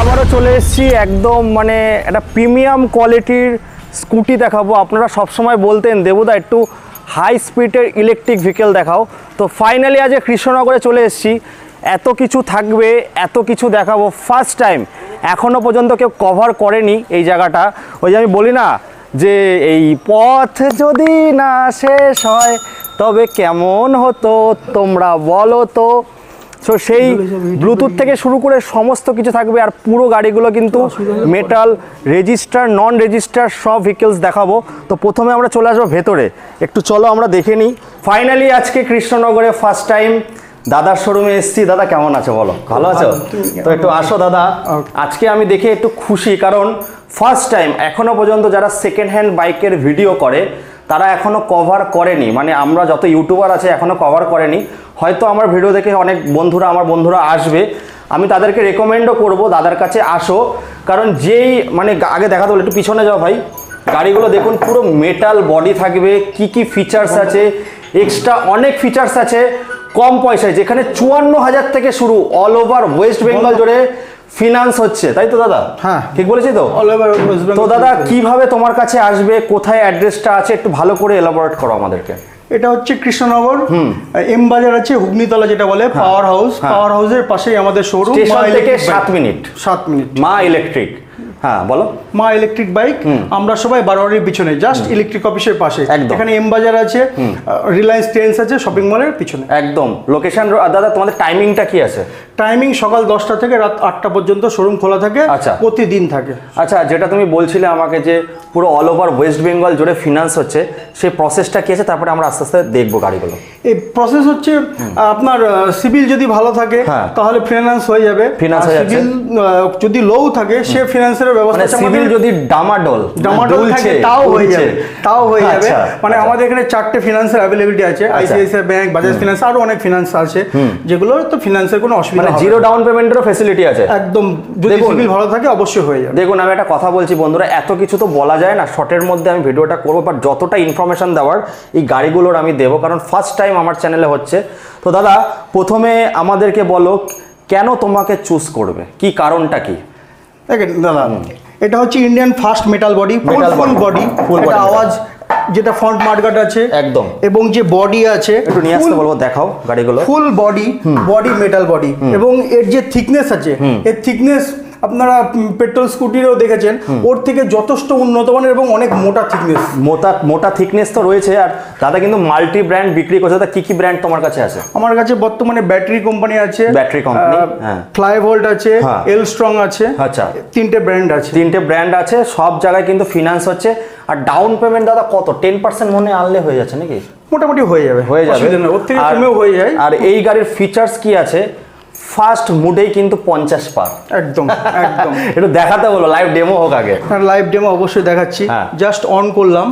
আবারও চলে এসেছি একদম মানে একটা প্রিমিয়াম কোয়ালিটির স্কুটি দেখাবো। আপনারা সবসময় বলতেন দেবুদা একটু হাই স্পিডের ইলেকট্রিক ভেহিকেল দেখাও, তো ফাইনালি আজ কৃষ্ণনগরে চলে এসেছি। এত কিছু থাকবে, এত কিছু দেখাবো, ফার্স্ট টাইম, এখনও পর্যন্ত কেউ কভার করেনি এই জায়গাটা। ওই যে আমি বলি না যে এই পথ যদি না শেষ হয় তবে কেমন হতো তোমরা বলো তো। সো সেই ব্লুটুথ থেকে শুরু করে সমস্ত কিছু থাকবে, আর পুরো গাড়িগুলো কিন্তু মেটাল, রেজিস্টার, নন রেজিস্টার সব ভেহিকেলস দেখাবো। তো প্রথমে আমরা চলে আসবো ভেতরে, একটু চলো আমরা দেখে নিই। ফাইনালি আজকে কৃষ্ণনগরে ফার্স্ট টাইম দাদার শোরুমে এসেছি। দাদা কেমন আছো বলো? ভালো আছো তো? একটু আসো দাদা। আজকে আমি দেখে একটু খুশি, কারণ ফার্স্ট টাইম এখনো পর্যন্ত যারা সেকেন্ড হ্যান্ড বাইকের ভিডিও করে তারা এখনো কভার করেনি, মানে আমরা যত ইউটিউবার আছে এখনো কভার করেনি। হয়তো আমার ভিডিও দেখে অনেক আমার বন্ধুরা আসবে, আমি তাদেরকে রেকমেন্ডও করব দাদার কাছে আসো। কারণ যেই মানে আগে দেখাতে বলে, একটু পিছনে যাও ভাই। গাড়িগুলো দেখুন পুরো মেটাল বডি থাকবে, কি ফিচার্স আছে, এক্সট্রা অনেক ফিচার্স আছে কম পয়সায়, যেখানে 54,000 থেকে শুরু, অল ওভার ওয়েস্ট বেঙ্গল জুড়ে ফিনান্স হচ্ছে, তাই তো দাদা? হ্যাঁ ঠিক বলেছি তো? All over West Bengal. তো দাদা কিভাবে তোমার কাছে আসবে, কোথায় অ্যাড্রেসটা আছে একটু ভালো করে এলাবোরেট করো আমাদেরকে। এটা হচ্ছে কৃষ্ণনগর, এম বাজার আছে, হুগনিতলা যেটা বলে, পাওয়ার হাউস। পাওয়ার হাউসের পাশেই আমাদের শোরুম। স্টেশন থেকে 7 মিনিট। মা ইলেকট্রিক। হ্যাঁ বলো। মা ইলেকট্রিক বাইক। আমরা সবাই বারোয়ারির পিছনে, জাস্ট ইলেকট্রিক অফিসের পাশে। এখানে এম বাজার আছে, রিলায়েন্স ট্রেন্ডস আছে শপিং মলের পিছনে একদম। লোকেশন দাদা তোমাদের টাইমিংটা কি আছে? টাইমিং সকাল 10টা থেকে রাত 8টা পর্যন্ত শোরুম খোলা থাকে। আচ্ছা, প্রতিদিন থাকে। আচ্ছা, যেটা তুমি বলছিলে আমাকে যে পুরো অল ওভার ওয়েস্ট বেঙ্গল জুড়ে ফিনান্স হচ্ছে, সেই প্রসেসটা কি আছে? তারপরে আমরা আস্তে আস্তে দেখবো গাড়িগুলো। এই প্রসেস হচ্ছে আপনার সিভিল যদি ভালো থাকে তাহলে ফিনান্স হয়ে যাবে। সিভিল যদি লো থাকে সে ফিনান্সের ব্যবস্থা, সিভিল যদি ডামাডোল থাকে তাও হয়ে যাবে, মানে আমাদের এখানে 4টে ফিনান্সের অ্যাভেলেবিলিটি আছে। আইসিআইসিআই ব্যাংক, বাজাজ ফিনান্স, আরো অনেক ফিনান্স আছে যেগুলো তো ফিনান্সের কোনো অসুবিধা, মানে জিরো ডাউন পেমেন্টেরও ফ্যাসিলিটি আছে একদম। যদি সিভিল ভালো থাকে অবশ্যই হয়ে যাবে। দেখুন আমি একটা কথা বলছি বন্ধুরা, এত কিছু তো বলা যায় না, শর্টের মধ্যে আমি ভিডিওটা করবো, বাট যতটা ইনফরমেশন দেওয়ার এই গাড়িগুলোর আমি দেবো, কারণ ফার্স্ট টাইম আমার চ্যানেলে হচ্ছে। তো দাদা প্রথমে আমাদেরকে বলো কেন তোমাকে চুজ করবে, কি কারণটা কি? দেখেন দাদা, এটা হচ্ছে Indian first metal body, full body, আওয়াজ যেটা ফ্রন্ট মার্কাট আছে একদম, এবং যে বডি আছে একটু নিয়ে আসতে বলবো, দেখাও গাড়িগুলো। ফুল বডি মেটাল বডি, এবং এর যে থিকনেস আছে, এর থিকনেস আপনারা পেট্রোল স্কুটিরও দেখেছেন, ওর থেকে যথেষ্ট উন্নত মানের এবং অনেক মোটা থিকনেস। মোটা থিকনেস তো রয়েছে। আর দাদা কিন্তু মাল্টি ব্র্যান্ড বিক্রি করছে, দাদা কি ব্র্যান্ড তোমার কাছে আছে? আমার কাছে বর্তমানে ব্যাটারি কোম্পানি আছে, ফ্লাইভোল্ট আছে, এল স্ট্রং আছে। আচ্ছা, 3টে ব্র্যান্ড আছে, সব জায়গায় কিন্তু ফিনান্স হচ্ছে। আর ডাউন পেমেন্ট দাদা কত? 10% মনে আনলে হয়ে যাচ্ছে নাকি? মোটামুটি হয়ে যাবে, ওর থেকে কমেও হয়ে যায়। আর এই গাড়ির ফিচার্স কি আছে? ফার্স্ট মুডেই কিন্তু 50 পার, একদম। একটু দেখাতে বলো, লাইভ ডেমো হোক আগে। লাইভ ডেমো অবশ্যই দেখাচ্ছি। জাস্ট অন করলাম,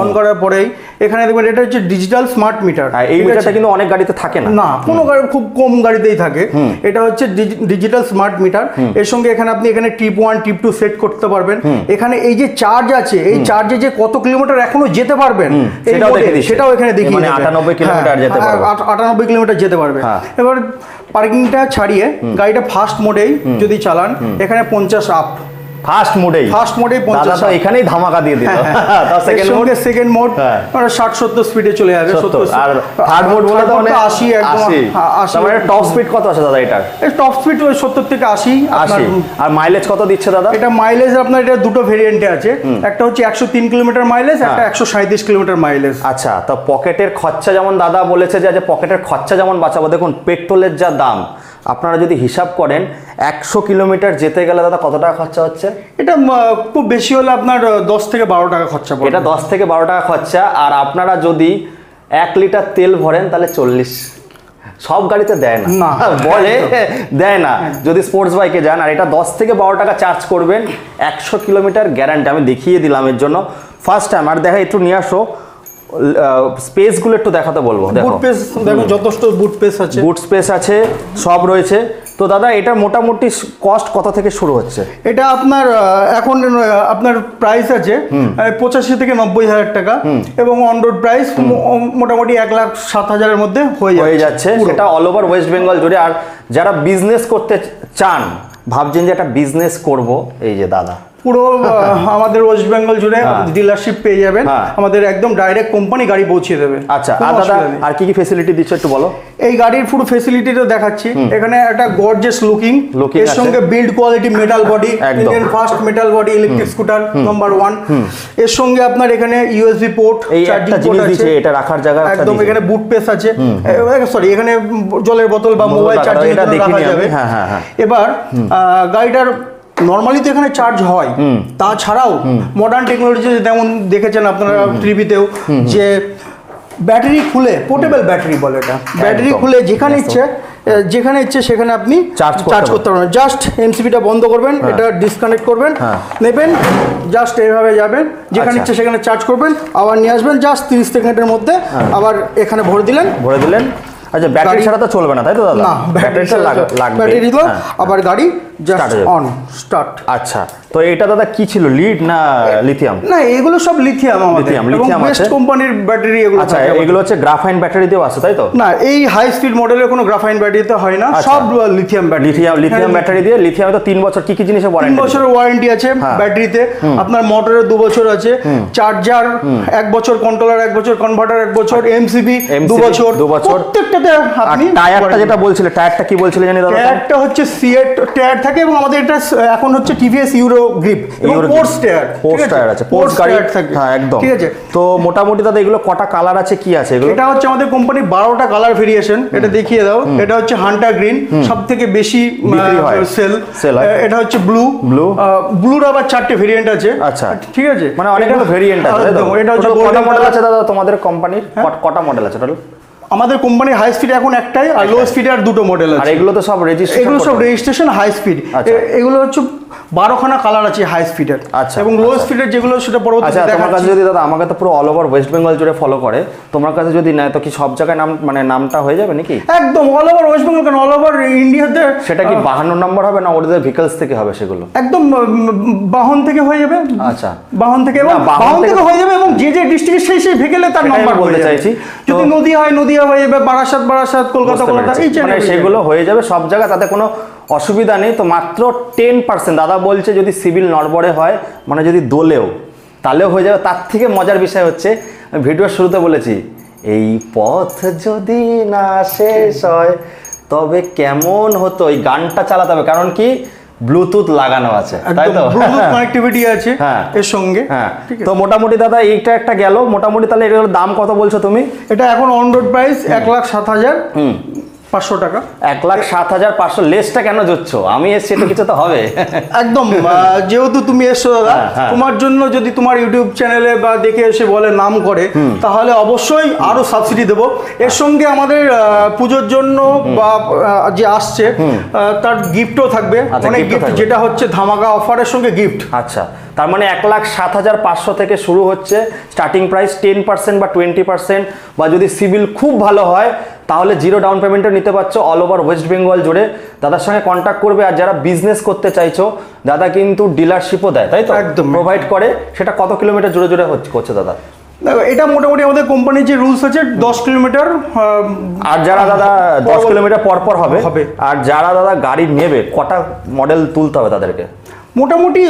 অন করার পরেই এখানে দেখবেন এটা হচ্ছে ডিজিটাল স্মার্ট মিটার। এই মিটারটা কিন্তু অনেক গাড়িতে থাকে না, কোনো গাড়ি, খুব কম গাড়িতেই থাকে। এটা হচ্ছে ডিজিটাল স্মার্ট মিটার। এর সঙ্গে আপনি এখানে ট্রিপ 1 ট্রিপ 2 সেট করতে পারবেন। এখানে এই যে চার্জ আছে, এই চার্জে যে কত কিলোমিটার এখনো যেতে পারবেন সেটাও এখানে দেখিয়ে, মানে 98 কিলোমিটার যেতে পারবে, 98 কিলোমিটার যেতে পারবে। এবার পার্কিংটা ছাড়িয়ে গাড়িটা ফার্স্ট মোডেই যদি চালান, এখানে 50 আপ। ফার্স্ট মোডেই 50 তো এখানেই ধামাকা দিয়ে দিল। তার সেকেন্ড মোড 60-70 স্পিডে চলে যাবে। আর থার্ড মোড বলে তো মানে 80 একদম 80। তার মানে টপ স্পিড কত আছে দাদা এটার? টপ স্পিড 70 থেকে 80। আর মাইলেজ কত দিচ্ছে দাদা? এটা মাইলেজ আপনার এটা দুটো ভেরিয়েন্টে আছে, একটা হচ্ছে 103 কিলোমিটার মাইলেজ, একটা 137 কিলোমিটার মাইলেজ। আচ্ছা, তো পকেটের খরচা যেমন দাদা বলেছে যে পকেটের খরচা যেমন বাঁচাবো, দেখুন পেট্রোলের যা দাম, আপনারা যদি হিসাব করেন 100 কিলোমিটার যেতে গেলে দাদা কত টাকা খরচা হচ্ছে? এটা খুব বেশি হলে আপনার 10 থেকে 12 টাকা খরচা পড়ে। এটা 10 থেকে 12 টাকা খরচা। আর আপনারা যদি 1 লিটার তেল ভরেন তাহলে 40। সব গাড়িতে দেয় না, বলে দেয় না যদি স্পোর্টস বাইকে যান। আর এটা 10 থেকে 12 টাকা চার্জ করবেন, 100 কিলোমিটার গ্যারান্টি। আমি দেখিয়ে দিলাম এর জন্য ফার্স্ট টাইম। আর দেখা একটু নিয়ে আসো স্পেস গুলো একটু দেখাতে বলবো। দেখো বুট স্পেস, দেখো যথেষ্ট বুট স্পেস আছে, বুট স্পেস আছে, সব রয়েছে। তো দাদা এটা মোটামুটি কস্ট কত থেকে শুরু হচ্ছে? এটা আপনার এখন আপনার প্রাইস আছে 85 থেকে 90,000 টাকা, এবং অন রোড প্রাইস মোটামুটি 1,07,000-এর মধ্যে হয়ে যাচ্ছে। সেটা অল ওভার ওয়েস্ট বেঙ্গল জুড়ে। আর যারা বিজনেস করতে চান, ভাবছেন যে একটা বিজনেস করব, এই যে দাদা পুরো আমাদের ওয়েস্ট বেঙ্গল জুড়ে ডিলারশিপ পেয়ে যাবেন, আমাদের একদম ডাইরেক্ট কোম্পানি গাড়ি পৌঁছে দেবে। আচ্ছা, আর দাদা আর কি কি ফ্যাসিলিটি দিচ্ছ একটু বলো? এই গাড়ির পুরো ফ্যাসিলিটিটা দেখাচ্ছি। এখানে একটা গর্জিয়াস লুকিং, এর সঙ্গে build quality metal body, Indian first metal body electric scooter number 1। এর সঙ্গে আপনার এখানে ইউএসবি পোর্ট, চার্জিং পোর্ট আছে, এটা রাখার জায়গা একদম। এখানে বুট স্পেস আছে, সরি এখানে জলের বোতল বা মোবাইল চার্জিং রাখা যাবে। এবার গাড়িটার নর্মালি তো এখানে চার্জ হয়, তাছাড়াও মডার্ন টেকনোলজি যেমন দেখেছেন আপনারা টিভিতেও, যে ব্যাটারি খুলে, পোর্টেবল ব্যাটারি বলে এটা, ব্যাটারি খুলে যেখানে ইচ্ছে সেখানে আপনি চার্জ করতে পারবেন। জাস্ট এমসিবিটা বন্ধ করবেন, এটা ডিসকানেক্ট করবেন, নেবেন, জাস্ট এইভাবে যাবেন, যেখানে ইচ্ছে সেখানে চার্জ করবেন, আবার নিয়ে আসবেন, জাস্ট 30 সেকেন্ডের মধ্যে আবার এখানে ভরে দিলেন। আচ্ছা, ব্যাটারি ছাড়া তো চলবে না, তাই তো দাদা? না, ব্যাটারিটা লাগবে। ব্যাটারি দিল, আবার গাড়ি জাস্ট অন স্টার্ট। আচ্ছা, তো এটা দাদা কি ছিল, লিড না লিথিয়াম? না, এগুলো সব লিথিয়াম, লিথিয়াম বেস্ট কোম্পানির ব্যাটারি এগুলো। আচ্ছা, এগুলো হচ্ছে গ্রাফাইন ব্যাটারি দিয়েও আছে, তাই তো? না, এই হাই স্পিড মডেলের কোনো গ্রাফাইন ব্যাটারিতে হয় না, সব লিথিয়াম ব্যাটারি। লিথিয়াম ব্যাটারি দিয়ে, লিথিয়ামে তো 3 বছর কি কি জিনিসের ওয়ারেন্টি? 3 বছরের ওয়ারেন্টি আছে ব্যাটারিতে। আপনার মোটরের 2 বছর আছে, চার্জার 1 বছর, কন্ট্রোলার 1 বছর, কনভার্টার 1 বছর, এমসিবি 2 বছর। প্রত্যেকটাতে আপনি টায়ারটা যেটা বলছিলে, টায়ারটা কি বলছিলে জানি দাদা? টায়ারটা হচ্ছে সিএট টায়ার থাকে, এবং আমাদের এটা এখন হচ্ছে TVS euro grip, sports tyre আছে, স্পোর্টস গাড়ি থাকে। হ্যাঁ, একদম, ঠিক আছে। তো মোটামুটি দাদা এগুলো কটা কালার আছে, কি আছে এগুলো? এটা হচ্ছে আমাদের কোম্পানির 12টা কালার ভেরিয়েশন। এটা দেখিয়ে দাও। এটা হচ্ছে হান্টার গ্রিন, সবথেকে বেশি সেল। এটা হচ্ছে ব্লুর আবার 4টে ভেরিয়েন্ট আছে। আচ্ছা, ঠিক আছে, মানে অনেকগুলো ভেরিয়েন্ট আছে। এটা হচ্ছে কটা মডেল আছে দাদা তোমাদের কোম্পানির? কটা মডেল আছে টোটাল? আমাদের কোম্পানির হাই স্পিড এখন একটাই, আর লো স্পিডে আর 2টো মডেল আছে। আর এগুলো তো সব রেজিস্ট্রেশন হাই স্পিড। এগুলো হচ্ছে 12খানা কালার আছে হাই স্পিডের। আচ্ছা, এবং লো স্পিডের যেগুলো সেটা পরবর্তীতে দেখাচ্ছি। তোমার কাছে যদি দাদা, আমাকে তো পুরো অল ওভার ওয়েস্ট বেঙ্গল জুড়ে ফলো করে, তোমার কাছে যদি নেয় তো কি সব জায়গায় নাম, মানে নামটা হয়ে যাবে নাকি? একদম অল ওভার ওয়েস্ট বেঙ্গল, কেন অল ওভার ইন্ডিয়াতে। সেটা কি 52 নম্বর হবে না ওদের ভেহিকলস থেকে হবে সেগুলো? একদম বাহন থেকে হয়ে যাবে। আচ্ছা, বাহন থেকে হয়ে যাবে, এবং যে ডিস্ট্রিক্টে সেই ভেহিকলে তার নাম্বার বলতে চাইছি। যদি নদিয়া হয় নদিয়া হয়ে যাবে, বারাসাত কলকাতা, সেগুলো হয়ে যাবে সব জায়গা, তাতে কোনো অসুবিধা নেই। তো মাত্র 10% দাদা বলছে যদি সিভিল নড়বড়ে হয়, মানে যদি দোলেও, তাহলেও হয়ে যাবে। তার থেকে মজার বিষয় হচ্ছে, ভিডিওর শুরুতে বলেছি, এই পথ যদি না শেষ হয় তবে কেমন হতো, এই গানটা চালাতে হবে। কারণ কি, ব্লুটুথ লাগানো আছে, তাই তো? ব্লুটুথ কানেক্টিভিটি আছে এর সঙ্গে। হ্যাঁ, তো মোটামুটি দাদা এইটা একটা গেল মোটামুটি। তাহলে এর দাম কত বলছো তুমি? এটা এখন অন রোড প্রাইস 1,07,500 টাকা। 1,07,500। লেসটা কেন জুটছো? আমি এসছি, এটা কিছু তো হবে। একদম, যেহেতু তুমি এসছো দাদা, তোমার জন্য যদি তোমার ইউটিউব চ্যানেলে বা দেখে এসে বলে নাম করে, তাহলে অবশ্যই আরো সাবসিডি দেবো। এর সঙ্গে আমাদের পুজোর জন্য বা যে আসছে তার গিফটও থাকবে, অনেক গিফট, যেটা হচ্ছে ধামাকা অফারের সঙ্গে গিফট। আচ্ছা, তার মানে 1,07,500 থেকে শুরু হচ্ছে স্টার্টিং প্রাইস। 10% বা 20%, বা যদি সিভিল খুব ভালো হয় তাহলে 0 ডাউন পেমেন্টও নিতে পারছো অল ওভার ওয়েস্ট বেঙ্গল জুড়ে। দাদার সঙ্গে কন্ট্যাক্ট করবে। আর যারা বিজনেস করতে চাইছো, দাদা কিন্তু ডিলারশিপও দেয়, তাই তো? একদম প্রোভাইড করে। সেটা কত কিলোমিটার জুড়ে করছে দাদা? এটা মোটামুটি আমাদের কোম্পানির যে রুলস আছে 10 কিলোমিটার। আর যারা দাদা 10 কিলোমিটার পর হবে, আর যারা দাদা গাড়ি নেবে, কটা মডেল তুলতে হবে তাদেরকে? মোটামুটি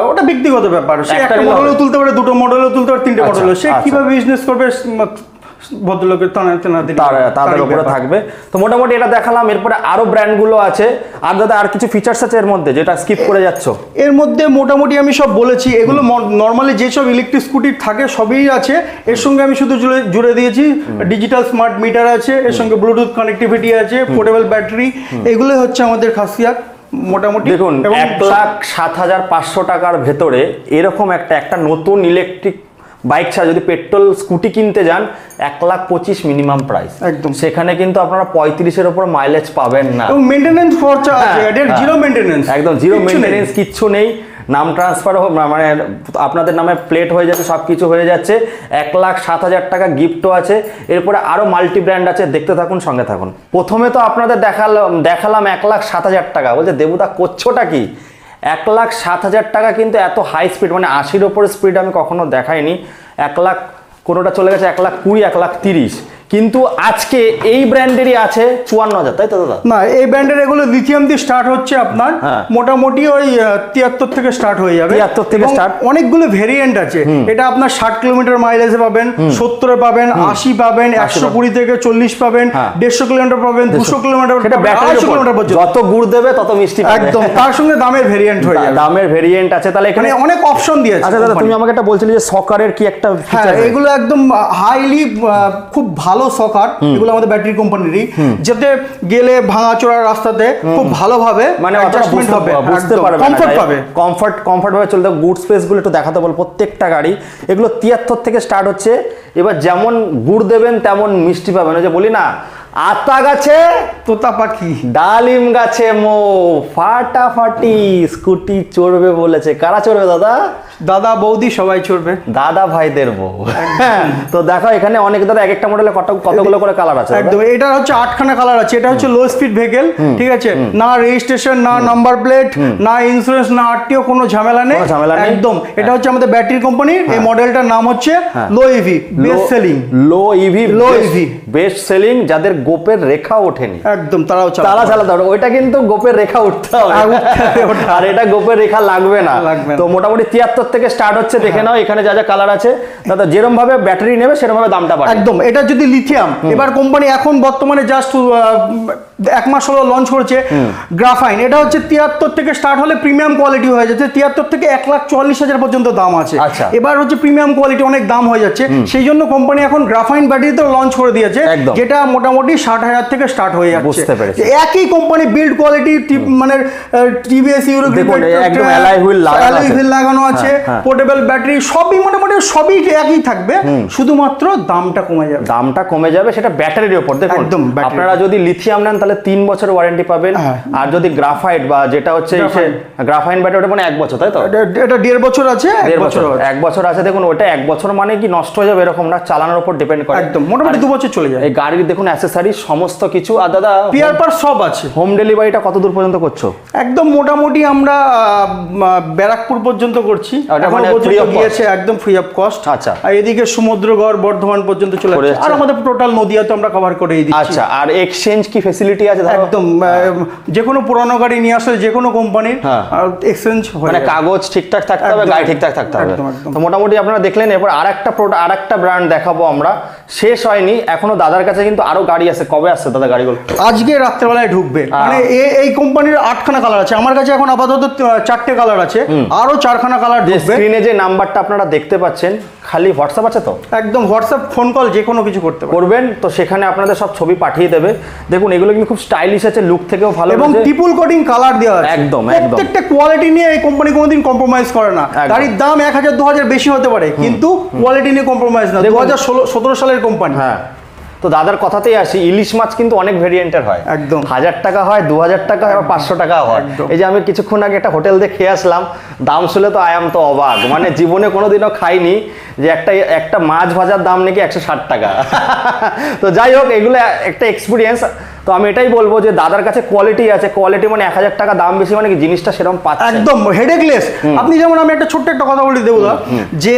ওটা ব্যক্তিগত ব্যাপার। সে একটা মডেলও তুলতে পারে, 2টো মডেলও তুলতে পারে, 3টে মডেলও। সে কিভাবে বিজনেস করবে ভদ্রলোকের তাদের উপরে থাকবে। তো মোটামুটি এটা দেখালাম। এরপরে আরো ব্র্যান্ডগুলো আছে। আর দাদা আর কিছু ফিচার্স আছে এর মধ্যে যেটা স্কিপ করে যাচ্ছ? এর মধ্যে মোটামুটি আমি সব বলেছি। এগুলো নর্মালি যেসব ইলেকট্রিক স্কুটি থাকে সবই আছে। এর সঙ্গে আমি শুধু জুড়ে দিয়েছি ডিজিটাল স্মার্ট মিটার আছে, এর সঙ্গে ব্লুটুথ কানেক্টিভিটি আছে, পোর্টেবল ব্যাটারি। এগুলোই হচ্ছে আমাদের খাসিয়াত মোটামুটি। দেখুন, 1,07,500 টাকার ভেতরে এরকম একটা নতুন ইলেকট্রিক বাইক ছাড়া যদি পেট্রোল স্কুটি কিনতে যান, 1,25,000 মিনিমাম প্রাইস। একদম, সেখানে কিন্তু আপনারা 35-এর উপর মাইলেজ পাবেন না। এবং মেইনটেনেন্স খরচা আছে, জিরো মেইনটেনেন্স, একদম জিরো মেইনটেনেন্স, কিচ্ছু নেই। নাম ট্রান্সফার মানে আপনাদের নামে প্লেট হয়ে যাচ্ছে, সব কিছু হয়ে যাচ্ছে। 1,07,000 টাকা গিফটও আছে, এরপরে আরও মাল্টি ব্র্যান্ড আছে, দেখতে থাকুন, সঙ্গে থাকুন। প্রথমে তো আপনাদের দেখালাম 1,07,000 টাকা, বলছে দেবুদা করছোটা কি? 1,07,000 টাকা কিন্তু এত হাই স্পিড, মানে 80-র ওপরে স্পিড আমি কখনো দেখাইনি। 1 লাখ, কোনোটা চলে গেছে 1,20,000, 1,30,000, কিন্তু আজকে এই ব্র্যান্ডেরই আছে 54,000, তাই তো দাদা? না, এই ব্র্যান্ডের এগুলো লিথিয়াম দিয়ে স্টার্ট হচ্ছে আপনার, মোটামুটি ওই 73 থেকে স্টার্ট হয়ে যাবে। 73 থেকে স্টার্ট, অনেকগুলো ভেরিয়েন্ট আছে। এটা আপনার 60 কিলোমিটার মাইলেজে পাবেন, 70 পাবেন, 80 পাবেন, 120 থেকে 40 পাবেন, 150 কিলোমিটার পাবেন, 200 কিলোমিটার, 250 কিলোমিটার পর্যন্ত। যত গুড় দেবে তত মিষ্টি পাবে। একদম, তার সঙ্গে দামের ভেরিয়েন্ট হয়ে যাবে, দামের ভেরিয়েন্ট আছে। তাহলে এখানে অনেক অপশন দিয়েছে। আচ্ছা দাদা, তুমি আমাকে একটা বলছিলে যে সকারের কি একটা ফিচার? এগুলো একদম হাইলি, খুব ভালো সকার, এগুলো আমাদের ব্যাটারি কোম্পানিরই, যাতে গেলে ভাঙাচোরা রাস্তাতে খুব ভালোভাবে মানে অ্যাডজাস্টমেন্ট হবে, বুঝতে পারবে, কমফর্ট পাবে, কমফর্ট ভাবে চলতে। গুড স্পেস গুলো একটু দেখাতে বল প্রত্যেকটা গাড়ি। এগুলো 73 থেকে স্টার্ট হচ্ছে। এবার যেমন গুড় দেবেন তেমন মিষ্টি পাবেন। ওই যে বলি না, আতা গাছে তোতা পাখি, ডালিম গাছে মো, ফাটাফাটি স্কুটি চড়বে বলেছে। কারা চড়বে দাদা? দাদা বৌদি সবাই চড়বে, দাদা ভাইদের বউ। তো দেখো এখানে অনেক দাদা এক একটা মডেলে কতগুলো করে কালার আছে। একদম, এটা হচ্ছে 8খানা কালার আছে। এটা হচ্ছে লো স্পিড ভেহিকল, ঠিক আছে? না রেজিস্ট্রেশন, না নাম্বার প্লেট, না ইন্স্যুরেন্স, না আরটিও, কোনো ঝামেলা নেই একদম। এটা হচ্ছে আমাদের ব্যাটারি কোম্পানির। এই মডেলটার নাম হচ্ছে লো ইভি, বেস্ট সেলিং। লো ইভি বেস্ট সেলিং, যাদের গোপের রেখা ওঠেনি একদম তারা চালাতে হবে। ওইটা কিন্তু গোপের রেখা উঠতে হবে, আর এটা গোপের রেখা লাগবে না। তো মোটামুটি 73 থেকে স্টার্ট হচ্ছে। দেখে নাও এখানে যা যা কালার আছে দাদা, যেরকম ভাবে ব্যাটারি নেবে সেরকম ভাবে দামটা বাড়বে একদম। এটা যদি লিথিয়াম, এবার কোম্পানি এখন বর্তমানে জাস্ট 1 মাস হলো লঞ্চ করেছে গ্রাফাইন। এটা হচ্ছে 73 থেকে স্টার্ট হলে প্রিমিয়াম কোয়ালিটি হয়ে যাচ্ছে। 73 থেকে 1,40,000 পর্যন্ত দাম আছে। এবার হচ্ছে প্রিমিয়াম কোয়ালিটি অনেক দাম হয়ে যাচ্ছে, সেই জন্য কোম্পানি এখন গ্রাফাইন ব্যাটারিতেও লঞ্চ করে দিয়েছে, যেটা মোটামুটি 60,000 থেকে স্টার্ট হয়ে যাচ্ছে। একই কোম্পানি বিল্ড কোয়ালিটি, মানে টিভিএস ইউরো একদম অ্যালয় হুইল লাগানো আছে, পোর্টেবল ব্যাটারি, সবই মোটামুটি সবই একই থাকবে, শুধুমাত্র দামটা কমে যাবে। সেটা ব্যাটারির উপর। দেখুন আপনারা যদি লিথিয়াম নেন তাহলে 3 বছর ওয়ারেন্টি পাবেন, আর যদি গ্রাফাইট বা যেটা হচ্ছে গ্রাফাইন ব্যাটারি, ওটা মানে 1 বছর, তাই তো? এটা 1.5 বছর আছে, 1 বছর আছে। দেখুন ওটা 1 বছর মানে কি নষ্ট হয়ে যাবে এরকম না, চালানোর উপর ডিপেন্ড করে। একদম, মোটামুটি 2 বছর চলে যায়। এই গাড়ির দেখুন অ্যাক্সেসরি সমস্ত কিছু। আর দাদা পিয়ার পার সব আছে। হোম ডেলিভারিটা কত দূর পর্যন্ত করছো? একদম মোটামুটি আমরা ব্যারাকপুর পর্যন্ত করছি, একদম ফ্রি অফ কস্ট। আচ্ছা, আর এদিকে সমুদ্রগড়, বর্ধমান পর্যন্ত চলে যাচ্ছে, আর আমাদের টোটাল নদিয়াতে আমরা কভার করে দিচ্ছি। আচ্ছা, আর এক্সচেঞ্জ কি ফ্যাসিলিটি আছে? একদম, যে কোনো পুরানো গাড়ি নিয়ে আসলে যে কোনো কোম্পানির এক্সচেঞ্জ হয়, মানে কাগজ ঠিকঠাক থাকতে হবে, গাড়ি ঠিকঠাক থাকতে হবে। তো মোটামুটি আপনারা দেখলেন। এরপর আরেকটা ব্র্যান্ড দেখাবো আমরা, শেষ হয়নি এখনো। দাদার কাছে কিন্তু আরো গাড়ি আছে। কবে আসছে দাদা গাড়িগুলো? আজকে রাত্রেবেলায় ঢুকবে। মানে এই কোম্পানির 8খানা কালার আছে, আমার কাছে এখন আপাতত 4টে কালার আছে, আরো 4খানা কালার ঢুকবে। স্ক্রিনে যে নাম্বারটা আপনারা দেখতে পাচ্ছেন, খালি হোয়াটসঅ্যাপ আছে তো? একদম হোয়াটসঅ্যাপ, ফোন কল, যে কোনো কিছু করবেন, তো সেখানে আপনাদের সব ছবি পাঠিয়ে দেবে। দেখুন এগুলো কিন্তু খুব স্টাইলিশ আছে, লুক থেকেও ভালো, এবং ট্রিপল কোটিং কালার দেওয়া আছে। একদম, প্রত্যেকটা কোয়ালিটি নিয়ে এই কোম্পানি কোনোদিন কম্প্রোমাইজ করে না। গাড়ির দাম 1,000-2,000 বেশি হতে পারে, কিন্তু কোয়ালিটি নিয়ে কম্প্রোমাইজ না। 2017 সালের কোম্পানি। হ্যাঁ, তো দাদার কথাতেই আসি, ইলিশ মাছ কিন্তু অনেক ভেরিয়েন্টের হয়। একদম 1000 টাকা হয়, 2000 টাকা হয়, 500 টাকা হয়। এই যে আমি কিছুক্ষণ আগে একটা হোটেল দিয়ে খেয়ে আসলাম, দাম শুনে তো আয়াম তো অবাক, মানে জীবনে কোনোদিনও খাইনি যে একটা মাছ ভাজার দাম নাকি 160 টাকা। তো যাই হোক, এগুলো একটা এক্সপিরিয়েন্স। তো আমি এটাই বলবো যে দাদার কাছে কোয়ালিটি আছে। কোয়ালিটি মানে 1000 টাকা দাম বেশি মানে কি জিনিসটা সেরকম পাচ্ছে একদম হেডেকলেস। আপনি যেমন, আমি একটা ছোট্ট একটা কথা বলি দেবুদা, যে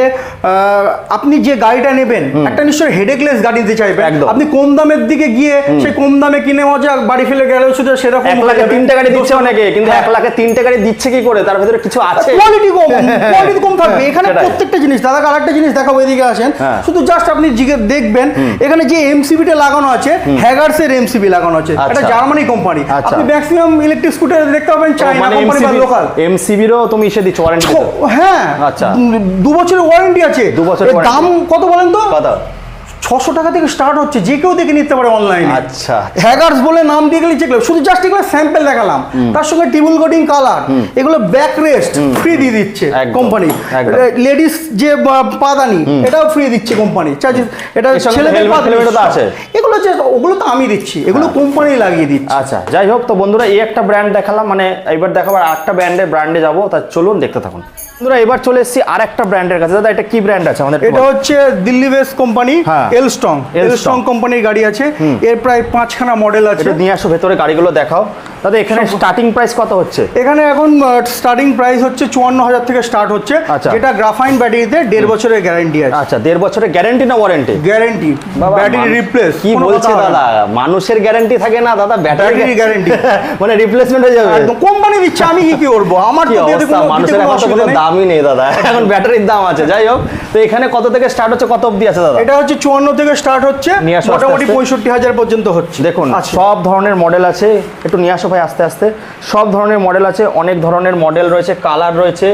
আপনি যে গাড়িটা নেবেন একটা নিশ্চয়ই হেডেকলেস গাড়ি নিতে চাইবেন। আপনি কম দামের দিকে গিয়ে সেই কম দামে কিনে মজা বাড়ি ফেলে গেলে শুধু সেরকম 1 লাখে 3টে গাড়ি দিচ্ছে অনেকে, কিন্তু 1 লাখে 3টে গাড়ি দিচ্ছে কি করে? তার ভিতরে কিছু আছে, কোয়ালিটি কম থাকবে। এখানে প্রত্যেকটা জিনিস, দাদা আরেকটা জিনিস দেখাবো, এদিকে আসেন, শুধু জাস্ট আপনি দেখবেন এখানে যে এমসিবিটা লাগানো আছে, হ্যাগার্সের এমসিবি লাগানো আছে। এটা জার্মানি কোম্পানি। আপনি ম্যাক্সিমাম ইলেকট্রিক স্কুটার দেখতে পাবেন চায়না কোম্পানি বা লোকাল। এমসিবিরও তুমি এসে দিচ্ছ ওয়ারেন্টি? হ্যাঁ, আচ্ছা, 2 বছরের ওয়ারেন্টি আছে। 2 বছরের দাম কত বলেন তো? কত? 600 টাকা থেকে স্টার্ট হচ্ছে, যে কেউ দেখে নিতে পারে অনলাইনে। আচ্ছা, হ্যাগার্স বলে নাম দিয়ে গেলে চেক, শুধু জাস্ট এগুলো স্যাম্পল দেখালাম, তার সঙ্গে টেবিল কোটিং কালার, এগুলো ব্যাক রেস্ট ফ্রি দিয়ে দিচ্ছে কোম্পানি। লেডিস যে পাদানি এটাও ফ্রি দিচ্ছে কোম্পানি। এটা ছেলেদের পাদানি আছে, এগুলো যে ওগুলো তো আমি দিচ্ছি, এগুলো কোম্পানি লাগিয়ে দিচ্ছে। আচ্ছা, যাই হোক, তো বন্ধুরা এই একটা ব্র্যান্ড দেখালাম, মানে এবার দেখাবার আরেকটা ব্র্যান্ডে যাবো, তা চলুন দেখতে থাকুন। বন্ধুরা এবার চলে এসেছি আরেকটা ব্র্যান্ডের কাছে। দাদা এটা কি ব্র্যান্ড আছে আমাদের? এটা হচ্ছে দিল্লি বেস কোম্পানি, এলস্ট্রং কোম্পানির গাড়ি আছে, এর প্রায় 5খানা মডেল আছে। নিয়ে আসো ভেতরে গাড়িগুলো দেখাও। দাদা এখানে স্টার্টিং প্রাইস কত হচ্ছে? এখানে এখন স্টার্টিং প্রাইস হচ্ছে 54,000 থেকে স্টার্ট হচ্ছে, যেটা গ্রাফাইন ব্যাটারিতে 1.5 বছরের গ্যারান্টি আছে। আচ্ছা, 1.5 বছরের গ্যারান্টি না ওয়ারেন্টি? Guarantee, battery replace. কি বলছে দাদা, মানুষের গ্যারান্টি থাকে না দাদা, ব্যাটারির গ্যারান্টি মানে রিপ্লেসমেন্ট হয়ে যাবে? একদম কোম্পানি দিচ্ছে, আমি কি করব? আমার তো মানুষের এখন তো কোনো দামই নেই দাদা, এখন ব্যাটারির দাম আছে। যাই হোক, তো এখানে কত থেকে স্টার্ট হচ্ছে, কত অবধি আছে দাদা? এটা হচ্ছে 54 থেকে স্টার্ট হচ্ছে, মোটামুটি 65,000 পর্যন্ত হচ্ছে। দেখুন সব ধরনের মডেল আছে, একটু নিয়ে আসো ভাই আস্তে আস্তে। সব ধরনের মডেল আছে, অনেক ধরনের মডেল রয়েছে, কালার রয়েছে,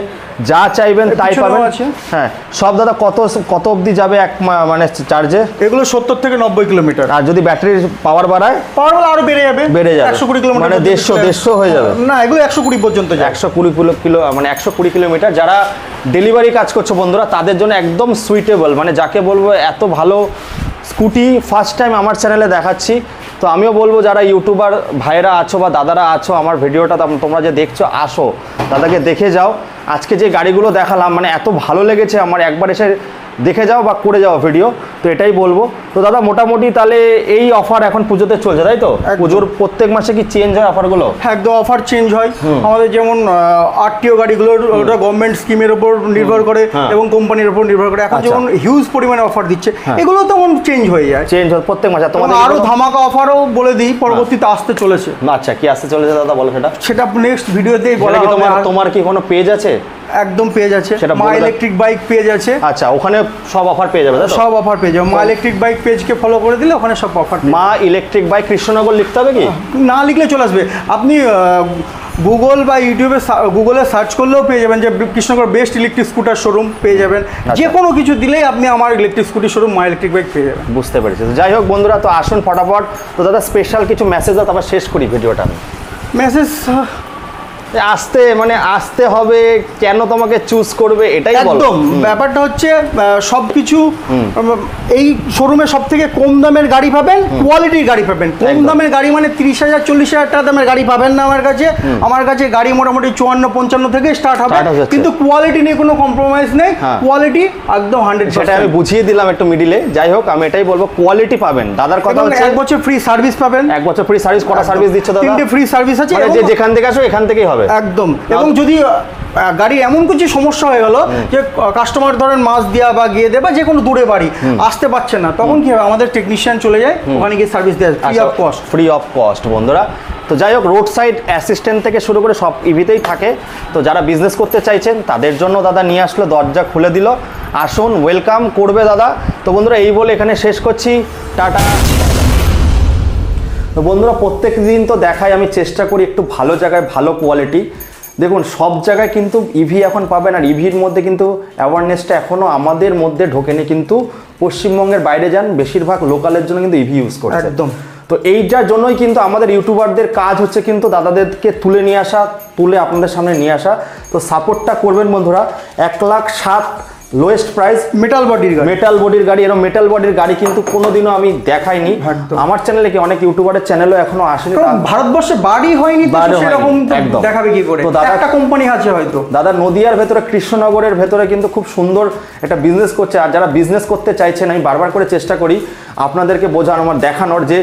যা চাইবেন তাই পাবেন। হ্যাঁ, সব দাদা কত অবধি যাবে এক মানে চার্জে? এগুলো 70 থেকে 90 কিলোমিটার। আর যদি ব্যাটারির পাওয়ার বাড়ায়, পাওয়ার আরো বেড়ে যাবে 120 কিলোমিটার, মানে 150 হয়ে যাবে। না, এগুলো 120 পর্যন্ত যায়, 120 কিলো মানে 120 কিলোমিটার। যারা ডেলিভারি কাজ করছে বন্ধুরা, তাদের জন্য একদম সুইটেবল, মানে যাকে বলবো এত ভালো স্কুটি ফার্স্ট টাইম আমার চ্যানেলে দেখাচ্ছি। তো আমিও বলবো যারা ইউটিউবার ভাইরা আছো বা দাদারা আছো, আমার ভিডিওটা তোমরা যে দেখছো, আসো দাদাকে দেখে যাও। আজকে যে গাড়িগুলো দেখালাম মানে এত ভালো লেগেছে আমার, একবার এসে দেখে যাও বা করে যাও ভিডিও, তো এটাই বলবো। তো দাদা মোটামুটি তাহলে এই অফার এখন পুজোতে চলছে, তাই তো? পুজোর প্রত্যেক মাসে কি চেঞ্জ হয় অফারগুলো? হ্যাঁ, একদম অফার চেঞ্জ হয়। আমাদের যেমন আরটিও গাড়িগুলোর ওটা গভর্নমেন্ট স্কিমের উপর নির্ভর করে এবং কোম্পানির উপর নির্ভর করে। এখন যেমন হিউজ পরিমাণে অফার দিচ্ছে, এগুলো তখন চেঞ্জ হয়ে যায়, চেঞ্জ হয় প্রত্যেক মাসে। তোমাদের আরো ধামাকা অফারও বলে দিই পরবর্তীতে আসতে চলেছে। আচ্ছা, কি আসতে চলেছে দাদা, বলো সেটা। নেক্সট ভিডিওতেই বলা হবে। তোমার কি কোনো পেজ আছে? একদম পেজ আছে, মা ইলেকট্রিক বাইক পেজ আছে। আচ্ছা, ওখানে সব অফার পেয়ে যাবে? সব অফার পেয়ে যাবে, মা ইলেকট্রিক বাইক পেজকে ফলো করে দিলে ওখানে সব অফার। মা ইলেকট্রিক বাইক কৃষ্ণনগর লিখতে হবে কি? না লিখলে চলে আসবে, আপনি গুগল বা ইউটিউবে গুগলে সার্চ করলেও পেয়ে যাবেন যে Krishnanagar best electric scooter showroom পেয়ে যাবেন। যে কোনো কিছু দিলেই আপনি আমার ইলেকট্রিক স্কুটি শোরুম মা ইলেকট্রিক বাইক পেয়ে যাবেন। বুঝতে পেরেছি। তো যাই হোক বন্ধুরা, তো আসুন ফটাফট। তো দাদা স্পেশাল কিছু মেসেজ দাও, তারপর শেষ করি ভিডিওটা। মেসেজ আসতে হবে কেন, তোমাকে চুজ করবে এটাই বলো। একদম ব্যাপারটা হচ্ছে সবকিছু এই শোরুমে সব থেকে কম দামের গাড়ি পাবেন, কোয়ালিটির গাড়ি পাবেন। কম দামের গাড়ি মানে 30,000 40,000 টাকা দামের গাড়ি পাবেন না আমার কাছে গাড়ি মোটামুটি 54-55 থেকে স্টার্ট হবে, কিন্তু কোয়ালিটি নিয়ে কোনো কম্প্রোমাইজ নেই, কোয়ালিটি একদম 100%। সেটা আমি বুঝিয়ে দিলাম একটু মিডিলে। যাই হোক, আমি এটাই বলবো, কোয়ালিটি পাবেন। দাদার কথা হচ্ছে 1 বছর ফ্রি সার্ভিস পাবেন। 1 বছর ফ্রি সার্ভিস। কটা সার্ভিস দিচ্ছ দাদা? 3টে ফ্রি সার্ভিস আছে, যেখান থেকে আসো এখান থেকেই হবে একদম। এবং যদি গাড়ি এমন কিছু সমস্যা হয়ে গেল যে কাস্টমার ধরেন মাস দিয়া বা গিয়ে দেয় বা যে কোনো দূরে বাড়ি আসতে পারছে না, তখন কি হবে, আমাদের টেকনিশিয়ান চলে যায় ওখানে গিয়ে সার্ভিস দেয় ফ্রি অফ কস্ট বন্ধুরা। তো যাই হোক, রোড সাইড অ্যাসিস্ট্যান্ট থেকে শুরু করে সব ইভিতেই থাকে। তো যারা বিজনেস করতে চাইছেন তাদের জন্য দাদা নিয়ে আসলো, দরজা খুলে দিল, আসুন, ওয়েলকাম করবে দাদা। তো বন্ধুরা এই বলে এখানে শেষ করছি, টাটা। তো বন্ধুরা প্রত্যেক দিন তো দেখাই, আমি চেষ্টা করি একটু ভালো জায়গায় ভালো কোয়ালিটি। দেখুন সব জায়গায় কিন্তু ইভি এখন পাবেন, আর ইভির মধ্যে কিন্তু অ্যাওয়ারনেসটা এখনও আমাদের মধ্যে ঢোকেনি, কিন্তু পশ্চিমবঙ্গের বাইরে যান বেশিরভাগ লোকালের জন্য কিন্তু ইভি ইউজ করছে একদম। তো এইটার জন্যই কিন্তু আমাদের ইউটিউবারদের কাজ হচ্ছে কিন্তু দাদাদেরকে তুলে নিয়ে আসা, তুলে আপনাদের সামনে নিয়ে আসা। তো সাপোর্টটা করবেন বন্ধুরা। 1,07,000 লোয়েস্ট প্রাইস মেটাল বডির গাড়ি। এরকম মেটাল বডির গাড়ি কিন্তু কোনোদিনও আমি দেখাইনি আমার চ্যানেলে, কি অনেক ইউটিউবারের চ্যানেলও এখনো আসেনি। ভারতবর্ষে বাড়ি হয়নি, সেরকম দেখাবে কি করে? তো দাদা একটা কোম্পানি আছে হয়তো, দাদা নদিয়ার ভেতরে কৃষ্ণনগরের ভেতরে কিন্তু খুব সুন্দর একটা বিজনেস করছে। আর যারা বিজনেস করতে চাইছেন, আমি বারবার করে চেষ্টা করি আপনাদেরকে বোঝানোর, আমার দেখানোর যে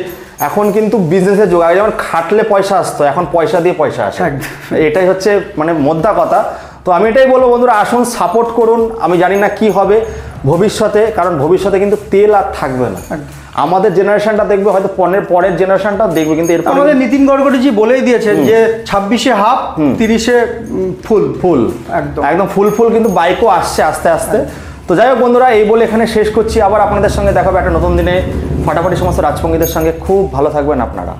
এখন কিন্তু বিজনেসের যুগ। আগে যেমন খাটলে পয়সা আসতো, এখন পয়সা দিয়ে পয়সা আসে। এটাই হচ্ছে মানে মোদ্দা কথা। তো আমি এটাই বলবো বন্ধুরা, আসুন সাপোর্ট করুন। আমি জানি না কি হবে ভবিষ্যতে, কারণ ভবিষ্যতে কিন্তু তেল আর থাকবে না। আমাদের জেনারেশনটা দেখবে, হয়তো পরের জেনারেশনটা দেখবে, কিন্তু এরপর আমাদের নীতিন গডকরিজি বলেই দিয়েছেন যে 26-এ হাফ, 30-এ ফুল। একদম ফুল কিন্তু বাইকও আসছে আস্তে আস্তে। তো যাই হোক বন্ধুরা, এই বলে এখানে শেষ করছি। আবার আপনাদের সঙ্গে দেখা হবে একটা নতুন দিনে ফাটাফাটি সমস্ত রাজপঙ্গীদের সঙ্গে। খুব ভালো থাকবেন আপনারা।